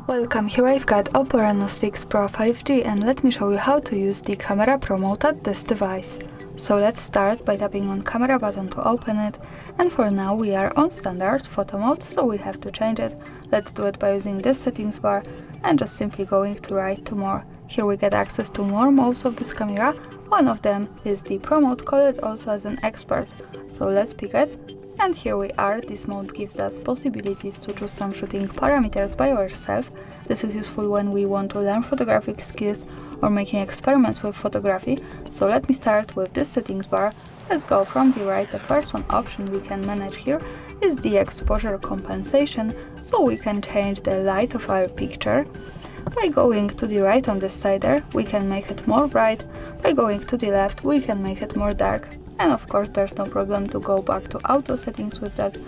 Welcome, here I've got OPPO Reno6 Pro 5G and let me show you how to use the camera promote at this device. So let's start by tapping on camera button to open it, and for now we are on standard photo mode, so we have to change it. Let's do it by using this settings bar and just simply going to right to more. Here we get access to more modes of this camera. One of them is the Pro mode, call it also as an expert. So let's pick it. And here we are. This mode gives us possibilities to choose some shooting parameters by ourselves. This is useful when we want to learn photographic skills or making experiments with photography. So let me start with this settings bar. Let's go from the right. The first one option we can manage here is the exposure compensation, so we can change the light of our picture. By going to the right on this slider, we can make it more bright. By going to the left, we can make it more dark. And of course, there's no problem to go back to auto settings with that.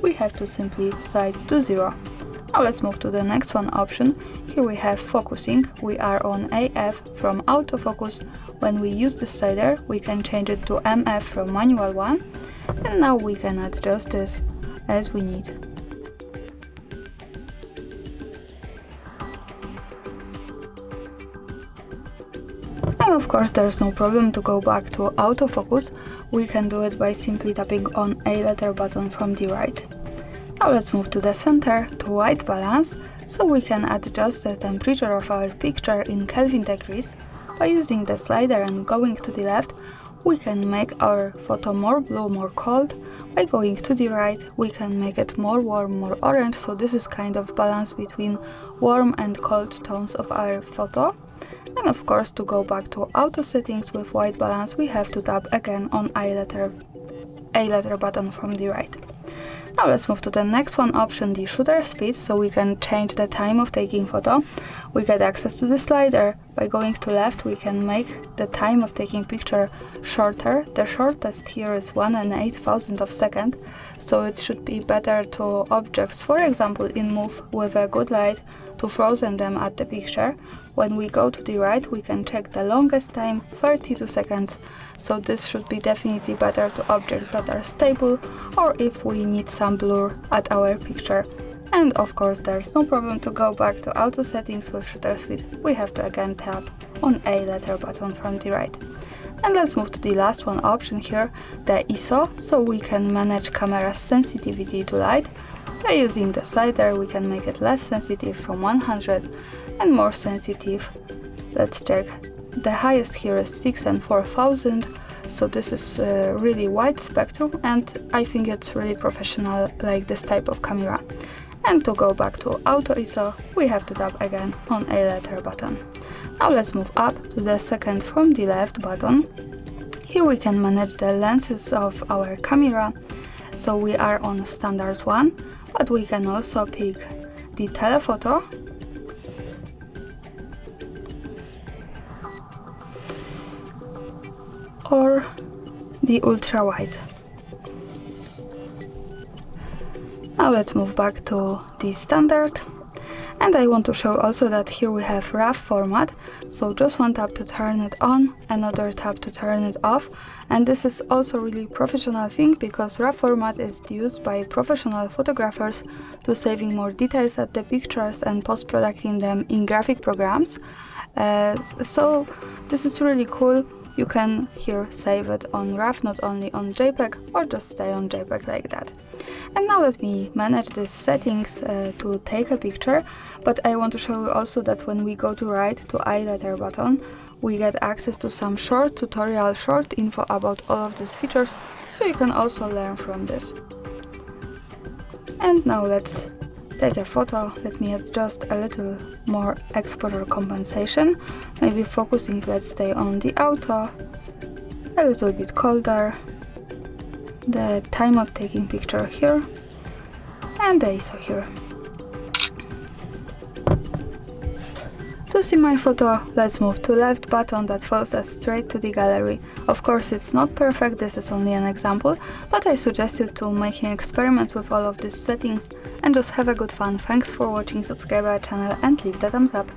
We have to simply slide to 0. Now let's move to the next one option. Here we have focusing. We are on AF from autofocus. When we use the slider, we can change it to MF from manual one. And now we can adjust this as we need. And of course, there's no problem to go back to autofocus. We can do it by simply tapping on a letter button from the right. Now let's move to the center, to white balance, so we can adjust the temperature of our picture in Kelvin degrees. By using the slider and going to the left, we can make our photo more blue, more cold. By going to the right, we can make it more warm, more orange, so this is kind of balance between warm and cold tones of our photo. And of course, to go back to auto settings with white balance, we have to tap again on a letter button from the right. Now let's move to the next one option, the shutter speed, so we can change the time of taking photo. We get access to the slider. By going to left, we can make the time of taking picture shorter. The shortest here is 1/8,000 of a second, so it should be better to objects, for example in move with a good light, to frozen them at the picture. When we go to the right, we can check the longest time, 32 seconds, so this should be definitely better to objects that are stable or if we need some blur at our picture. And of course, there's no problem to go back to auto settings with shutter speed. We have to again tap on a letter button from the right. And let's move to the last one option here, the ISO, so we can manage camera's sensitivity to light. By using the slider, we can make it less sensitive from 100 and more sensitive. Let's check. The highest here is 6 and 4000, so this is a really wide spectrum, and I think it's really professional, like this type of camera. And to go back to auto ISO, we have to tap again on a letter button. Now let's move up to the second from the left button. Here we can manage the lenses of our camera, so we are on standard one, but we can also pick the telephoto, or the ultra wide. Now let's move back to the standard. And I want to show also that here we have RAW format, so just one tap to turn it on, another tap to turn it off. And this is also really professional thing, because RAW format is used by professional photographers to saving more details at the pictures and post-producing them in graphic programs. So this is really cool. You can here save it on RAW, not only on JPEG, or just stay on JPEG like that. And now let me manage these settings to take a picture, but I want to show you also that when we go to right to a letter button, we get access to some short tutorial, short info about all of these features, so you can also learn from this. And now let's take a photo. Let me adjust a little more exposure compensation, maybe focusing, let's stay on the auto, a little bit colder, the time of taking picture here, and the ISO here. To see my photo, let's move to left button that follows us straight to the gallery. Of course, it's not perfect, this is only an example, but I suggest you to making experiments with all of these settings and just have a good fun. Thanks for watching, subscribe our channel and leave the thumbs up.